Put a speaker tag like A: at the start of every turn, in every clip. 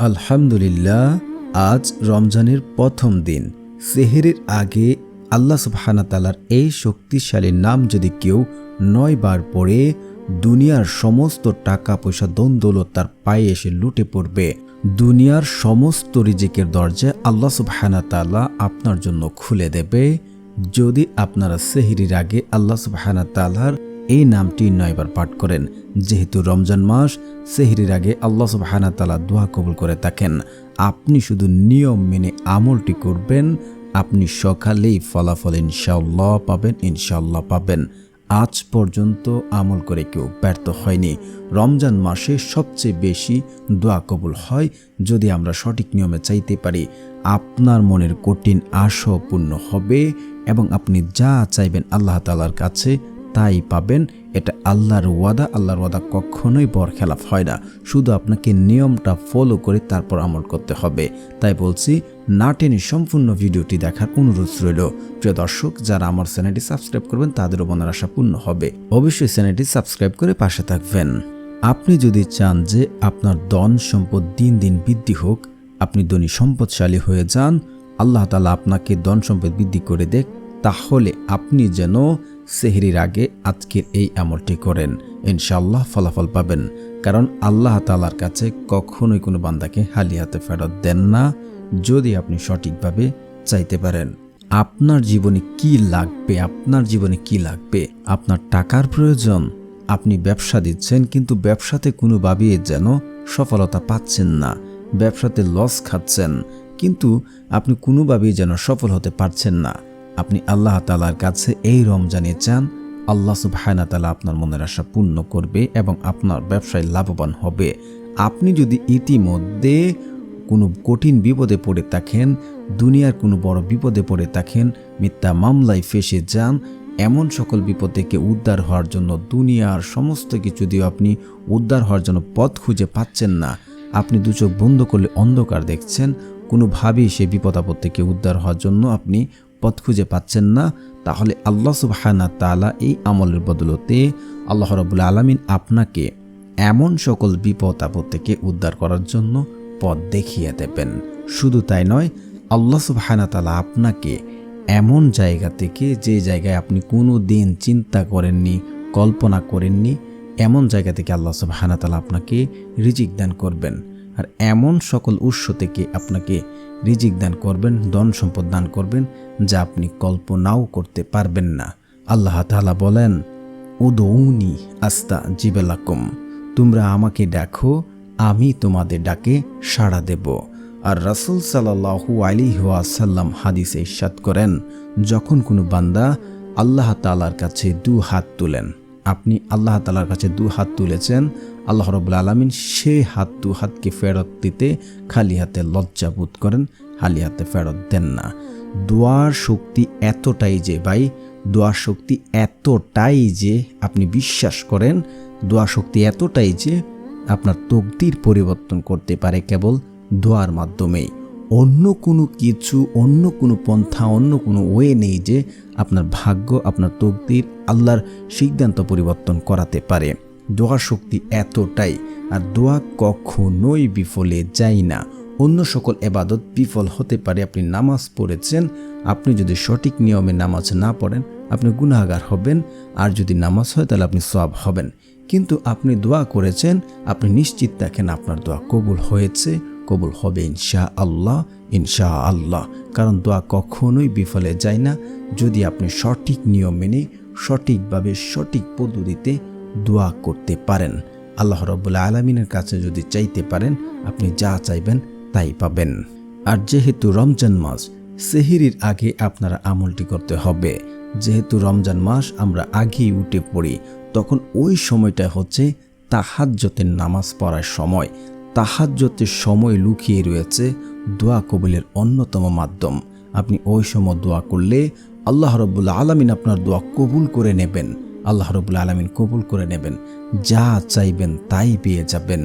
A: আলহামদুলিল্লাহ, আজ রমজানের প্রথম দিন। সেহরির আগে আল্লাহ সুবহানাহু ওয়া তাআলার এই শক্তিশালী নাম যদি কেউ ৯ বার পড়ে, দুনিয়ার সমস্ত টাকা পয়সা ধন দৌলত তার পায়ে এসে লুটে পড়বে। দুনিয়ার সমস্ত রিজিকের দরজা আল্লাহ সুবহানাহু ওয়া তাআলা আপনার জন্য খুলে দেবে, যদি আপনারা সেহরির আগে আল্লাহ সুবহানাহু ওয়া তাআলার এই নামটি ৯ বার পাঠ করেন। যেহেতু রমজান মাস, সেহরির আগে আল্লাহ সুবহানাহু ওয়া তাআলা দোয়া কবুল করে থাকেন। আপনি শুধু নিয়ম মেনে আমলটি করবেন, আপনি সকালেই ফলাফল ইনশাআল্লাহ পাবেন। আজ পর্যন্ত আমল করে কেউ ব্যর্থ হয়নি। রমজান মাসে সবচেয়ে বেশি দোয়া কবুল হয় যদি আমরা সঠিক নিয়মে চাইতে পারি। আপনার মনের কঠিন আশা পূর্ণ হবে এবং আপনি যা চাইবেন আল্লাহ তাআলার কাছে তাই পাবেন। এটা আল্লাহর ওয়াদা কখনোই বরখেলাফ হয় না। শুধু আপনাকে নিয়মটা ফলো করে তারপর আমল করতে হবে। তাই বলছি, না টেনে সম্পূর্ণ ভিডিওটি দেখার অনুরোধ রইল। প্রিয় দর্শক, যারা আমার চ্যানেলটি সাবস্ক্রাইব করবেন তাদেরও মনের আশা পূর্ণ হবে। অবশ্যই চ্যানেলটি সাবস্ক্রাইব করে পাশে থাকবেন। আপনি যদি চান যে আপনার ধন সম্পদ দিন দিন বৃদ্ধি হোক, আপনি ধনী সম্পদশালী হয়ে যান, আল্লাহ তাআলা আপনাকে ধন সম্পদ বৃদ্ধি করে দেখ, তাহলে আপনি যেন সেহরির আগে আজকের এই আমলটি করেন। ইনশাআল্লাহ ফলাফল পাবেন। কারণ আল্লাহ তাআলার কাছে কখনোই কোনো বান্দাকে খালি হাতে ফেরত দেন না, যদি আপনি সঠিকভাবে চাইতে পারেন। আপনার জীবনে কি লাগবে? আপনার টাকার প্রয়োজন। আপনি ব্যবসা দিচ্ছেন, কিন্তু ব্যবসাতে কোনোভাবেই যেন সফলতা পাচ্ছেন না। ব্যবসাতে লস খাচ্ছেন, কিন্তু আপনি কোনোভাবেই যেন সফল হতে পারছেন না। আপনি আল্লাহ তাআলার কাছে এই রমজানে চান, আল্লাহ সুবহানাহু ওয়া তাআলা আপনার মনের আশা পূর্ণ করবে এবং আপনার ব্যবসায় লাভবান হবে। আপনি যদি ইতিমধ্যে কোনো কঠিন বিপদে পড়ে থাকেন, দুনিয়ার কোনো বড় বিপদে পড়ে থাকেন, মিথ্যা মামলায় ফেঁসে যান, এমন সকল বিপদ থেকে উদ্ধার হওয়ার জন্য দুনিয়ার সমস্ত কিছু দিয়ে আপনি উদ্ধার হওয়ার জন্য পথ খুঁজে পাচ্ছেন না, আপনি দু চোখ বন্ধ করলে অন্ধকার দেখছেন, কোনোভাবেই সে বিপদ আপদ থেকে উদ্ধার হওয়ার জন্য আপনি পথ খুঁজে পাচ্ছেন না, তাহলে আল্লাহ সুবহানাহু ওয়া তাআলা এই আমলের বদলতে আল্লাহ রাব্বুল আলামিন আপনাকে এমন সকল বিপদ আপদ থেকে উদ্ধার করার জন্য পথ দেখিয়ে দেবেন। শুধু তাই নয়, আল্লাহ সুবহানাহু ওয়া তাআলা আপনাকে এমন জায়গা থেকে, যে জায়গায় আপনি কোনো দিন চিন্তা করেননি, কল্পনা করেননি, এমন জায়গা থেকে আল্লাহ সুবহানাহু ওয়া তাআলা আপনাকে রিজিক দান করবেন। আর এমন সকল উৎস থেকে আপনাকে রিজিক দান করবেন, ধন সম্পদ দান করবেন, যা আপনি কল্পনাও করতে পারবেন না। আল্লাহ তাআলা বলেন, উদউনি আস্তাজিব লাকুম, তোমরা আমাকে ডাকো, আমি তোমাদের ডাকে সাড়া দেব। আর রাসূল সাল্লাল্লাহু আলাইহি ওয়াসাল্লাম হাদিসে ইরশাদ করেন, যখন কোনো বান্দা আল্লাহ তাআলার কাছে দু হাত তুলেন, আপনি আল্লাহ তাআলার কাছে দু হাত তুলেছেন, আল্লাহ রাব্বুল আলামিন সেই দু হাতকে ফেরত দিতে খালি হাতে লজ্জা বোধ করেন, খালি হাতে ফেরত দেন না। দোয়ার শক্তি এতটাই যে আপনি বিশ্বাস করেন, দোয়া শক্তি এতটাই যে আপনার তকদির পরিবর্তন করতে পারে কেবল দোয়ার মাধ্যমেই। অন্য কোনো কিছু, অন্য কোনো পন্থা, অন্য কোনো ওয়ে নেই যে আপনার ভাগ্য, আপনার তকদির, আল্লাহর সিদ্ধান্ত পরিবর্তন করাতে পারে। দোয়ার শক্তি এতটাই। আর দোয়া কখনোই বিফলে যায় না। অন্য সকল ইবাদত বিফল হতে পারে। আপনি নামাজ পড়েছেন, আপনি যদি সঠিক নিয়মে নামাজ না পড়েন, আপনি গুনাহগার হবেন। আর যদি নামাজ হয় তাহলে আপনি সওয়াব হবেন। কিন্তু আপনি দোয়া করেছেন, আপনি নিশ্চিত থাকেন আপনার দোয়া কবুল হয়েছে, কবুল হবে ইনশাআল্লাহ। কারণ দোয়া কখনোই বিফলে যায় না, যদি আপনি সঠিক নিয়ম মেনে সঠিকভাবে সঠিক পদ্ধতিতে দোয়া করতে পারেন। আল্লাহ রাব্বুল আলামিনের কাছে যদি চাইতে পারেন, আপনি যা চাইবেন তাই পাবেন। আর যেহেতু রমজান মাস, সেহরির আগে আপনারা আমলটি করতে হবে। যেহেতু রমজান মাস, আমরা আগেই উঠে পড়ি, তখন ওই সময়টা হচ্ছে তাহাজ্জুদের নামাজ পড়ার সময়। তাহাজ্জুদের সময় লুকিয়ে রয়েছে দোয়া কবুলের অন্যতম মাধ্যম। আপনি ওই সময় দোয়া করলে আল্লাহ রাব্বুল আলামিন আপনার দোয়া কবুল করে নেবেন। যা চাইবেন তাই পেয়ে যাবেন।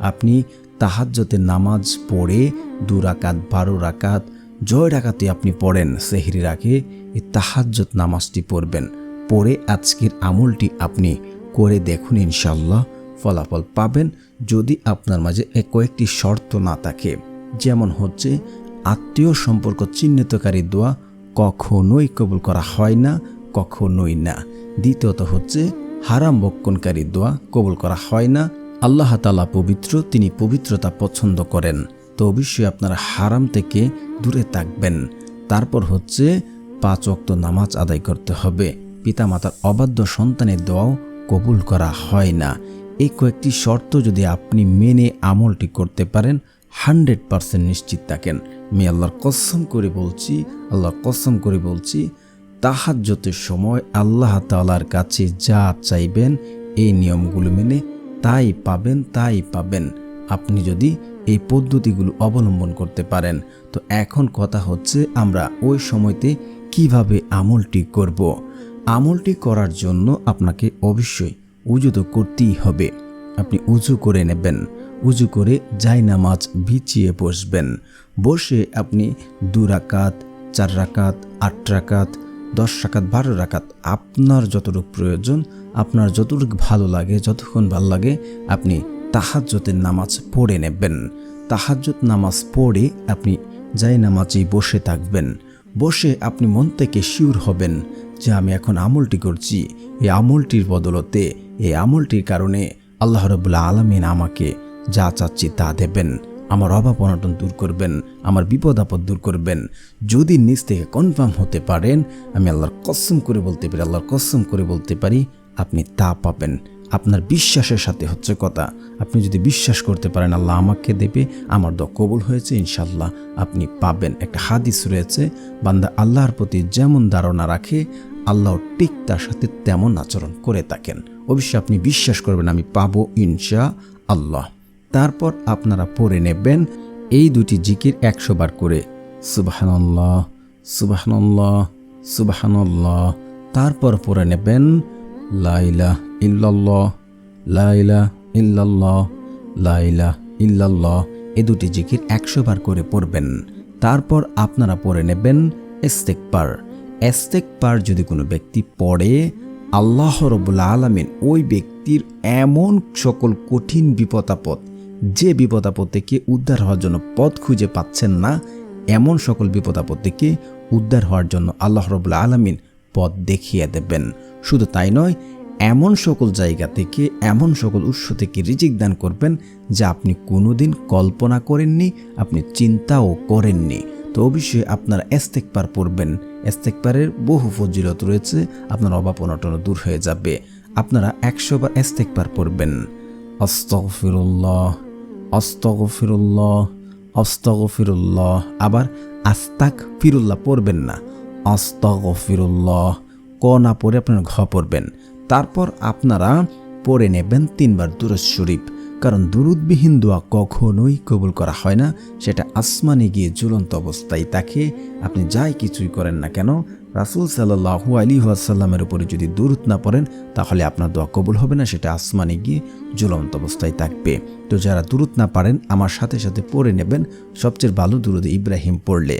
A: আপনি তাহাজ্জুদের নামাজ পড়ে 2 রাকাত, 12 রাকাত, জয় রাকাতে আপনি পড়েন সেহরির আগে, এই তাহাজ্জুদ নামাজটি পড়বেন। পড়ে আজকের আমলটি আপনি করে দেখুন, ইনশাআল্লাহ ফলাফল পাবেন যদি আপনার মাঝে কয়েকটি শর্ত না থাকে। যেমন হচ্ছে আত্মীয় সম্পর্ক চিহ্নিতকারী দোয়া কখনোই কবুল করা হয় না, কখনোই না। দ্বিতীয়ত হচ্ছে হারাম বক্ষণকারী দোয়া কবুল করা হয় না। আল্লাহ তাআলা পবিত্র, তিনি পবিত্রতা পছন্দ করেন, তো অবশ্যই আপনারা হারাম থেকে দূরে থাকবেন। তারপর হচ্ছে 5 ওয়াক্ত নামাজ আদায় করতে হবে। পিতামাতার অবাধ্য সন্তানের দোয়াও কবুল করা হয় না। এই কয়েকটি শর্ত যদি আপনি মেনে আমলটি করতে পারেন 100% নিশ্চিত থাকেন। আমি আল্লাহর কসম করে বলছি তাহাজ্জুদের সময় আল্লাহ তাআলার কাছে যা চাইবেন এই নিয়মগুলো মেনে তাই পাবেন আপনি যদি এই পদ্ধতিগুলো অবলম্বন করতে পারেন। তো এখন কথা হচ্ছে আমরা ওই সময়তে কিভাবে আমলটি করব। আমলটি করার জন্য আপনাকে অবশ্যই উযু তো করতেই হবে। আপনি উযু করে নেবেন, উযু করে জায়নামাজ বিছিয়ে বসবেন। বসে আপনি 2 রাকাত, 4 রাকাত, 8 রাকাত, 10 রাকাত, 12 রাকাত আপনার যতটুকু প্রয়োজন, আপনার যতটুকু ভালো লাগে, যতক্ষণ ভালো লাগে আপনি তাহাজ্জুদের নামাজ পড়ে নেবেন। তাহাজ্জুদ নামাজ পড়ে আপনি জায়নামাজেই বসে থাকবেন। বসে আপনি মন থেকে শিওর হবেন যে আমি এখন আমলটি করছি, এই আমলটির বদলতে, এই আমলটির কারণে আল্লাহ রাব্বুল আলামিন আমাকে যা চাচ্ছি তা দেবেন, আমার অভাব অনটন দূর করবেন, আমার বিপদ আপদ দূর করবেন। যদি নিজ থেকে কনফার্ম হতে পারেন, আমি আল্লাহর কসম করে বলতে পারি আপনি তা পাবেন। আপনার বিশ্বাসের সাথে হচ্ছে কথা। আপনি যদি বিশ্বাস করতে পারেন আল্লাহ আমাকে দেবে, আমার দোয়া কবুল হয়েছে, ইনশাল্লাহ আপনি পাবেন। একটা হাদিস রয়েছে, বান্দা আল্লাহর প্রতি যেমন ধারণা রাখে আল্লাহ ঠিক তার সাথে তেমন আচরণ করে থাকেন। অবশ্যই আপনি বিশ্বাস করবেন আমি পাবো ইনশাআল্লাহ। তারপর আপনারা পড়ে নেবেন এই 2টি জিকির 100 বার করে, সুবহানাল্লাহ সুবহানাল্লাহ সুবহানাল্লাহ। তারপর পড়ে নেবেন লা ইলাহা ইল্লাল্লাহ লা ইলাহা ইল্লাল্লাহ লা ইলাহা ইল্লাল্লাহ। এই 2টি জিকির 100 বার করে পড়বেন। তারপর আপনারা পড়ে নেবেন ইস্তেগফার যদি কোনো ব্যক্তি পড়ে, আল্লাহ রাব্বুল আলামিন ওই ব্যক্তির এমন সকল কঠিন বিপদ আপদ, যে বিপদ আপদ থেকে উদ্ধার হওয়ার জন্য পথ খুঁজে পাচ্ছেন না, এমন সকল বিপদ আপদ থেকে উদ্ধার হওয়ার জন্য আল্লাহ রাব্বুল আলামিন পথ দেখিয়ে দেবেন। শুধু তাই নয়, এমন সকল জায়গা থেকে, এমন সকল উৎস থেকে রিজিক দান করবেন যা আপনি কোনোদিন কল্পনা করেননি, আপনি চিন্তাও করেননি। তো অবশ্যই আপনারা ইস্তেগফার পড়বেন। ইস্তেগফারের বহু ফজিলত রয়েছে, আপনার অভাব অনটন দূর হয়ে যাবে। আপনারা 100 বার ইস্তেগফার পড়বেন। আস্তাগফিরুল্লাহ আস্তাগফিরুল্লাহ আস্তাগফিরুল্লাহ। আবার আস্তাগফিরুল্লাহ পড়বেন না, আস্তাগফিরুল্লাহ ক না পড়ে আপনারা ঘ পড়বেন। তারপর আপনারা পড়ে নেবেন 3 বার দুরূদ শরীফ, কারণ দুরূদবিহীন দোয়া কখনোই কবুল করা হয় না। সেটা আসমানে গিয়ে ঝুলন্ত অবস্থায় থাকে। আপনি যাই কিছুই করেন না কেন, রাসূল সাল্লাল্লাহু আলাইহি ওয়াসাল্লামের উপরে যদি দুরূদ না পড়েন তাহলে আপনার দোয়া কবুল হবে না, সেটা আসমানে গিয়ে ঝুলন্ত অবস্থায় থাকবে। তো যারা দুরূদ না পারেন আমার সাথে সাথে পড়ে নেবেন সবচেয়ে ভালো দুরূদ ইব্রাহিম পড়লে,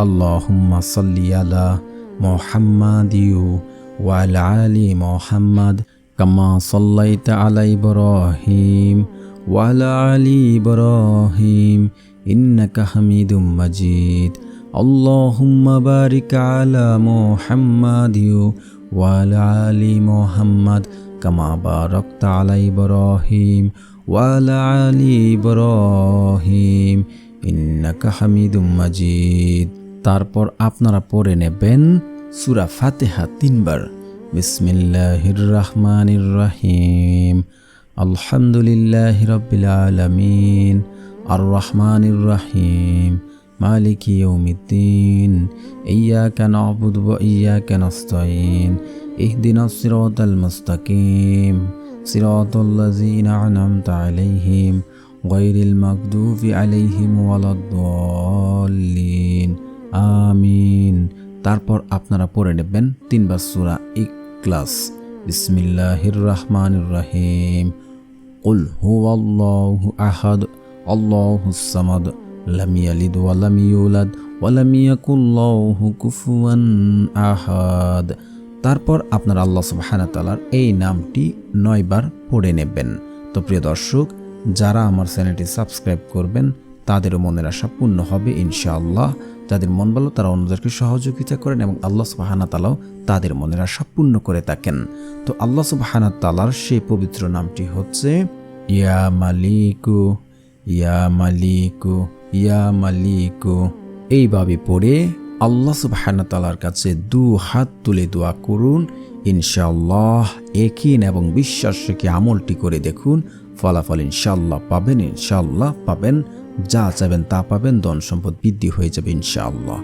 A: আল্লাহুম্মা সাল্লি আলা মুহাম্মাদিউ ওয়া আলা আলি মুহাম্মাদ কামা সাল্লাইতা আলা ইব্রাহিম ওয়া আলা আলি ইব্রাহিম ইন্নাকা হামিদুম মাজিদ। আল্লাহুম্মা বারিক আলা মুহাম্মাদিউ ওয়া আলা আলি মুহাম্মাদ কামা বারাকতা আলা ইব্রাহিম ওয়া আলা আলি ইব্রাহিম ইন্নাকা হামিদুম মাজিদ। তারপর আপনারা পড়ে নেবেন সূরা ফাতিহা 3 বার। বিসমিল্লাহির রহমানির রহিম, আলহামদুলিল্লাহি রাব্বিল আলামিন, আর রহমানির রহিম, মালিকি ইয়াউমিদ্দিন, ইয়্যাকা না'বুদু ওয়া ইয়্যাকা নাস্তাঈন, ইহদিনাস সিরাতাল মুস্তাকিম, সিরাতাল লাযীনা আন'আমতা আলাইহিম গায়রিল মাগদুবি আলাইহিম ওয়ালাদ-দাল্লিন, আমিন। তারপর আপনারা পড়ে নেবেন 3 বার সূরা ইখলাস। বিসমিল্লাহির রহমানির রহিম, কুল হুয়াল্লাহু আহাদ, আল্লাহুস সামাদ, লাম ইয়ালিদ ওয়া লাম ইউলাদ ওয়া লাম ইয়াকুল লাহু কুফুয়ান আহাদ। তারপর আপনারা আল্লাহ সুবহানাহু ওয়া তাআলার এই নামটি 9 বার পড়ে নেবেন। তো প্রিয় দর্শক, যারা আমার চ্যানেলটি সাবস্ক্রাইব করবেন তাদেরও মনের আশা পূর্ণ হবে ইনশাআল্লাহ। যাদের মন ভালো তারা অন্যদেরকে সহযোগিতা করেন এবং আল্লাহ সুবহানাহু ওয়া তাআলাও তাদের মনের আশা পূর্ণ করে থাকেন। তো আল্লাহ সুবহানাহু ওয়া তাআলার সেই পবিত্র নামটি হচ্ছে ইয়া মালিকু, ইয়া মালিকু, ইয়া মালিকু। এইভাবে পড়ে আল্লাহ সুবহানাহু ওয়া তাআলার কাছে 2 হাত তুলে দোয়া করুন। ইনশাআল্লাহ ইয়াকিন এবং বিশ্বাস রেখে আমলটি করে দেখুন, ফলাফল ইনশাআল্লাহ পাবেন, ইনশাআল্লাহ পাবেন। যা চাইবেন তা পাবেন, ধন সম্পদ বৃদ্ধি হয়ে যাবে ইনশাআল্লাহ।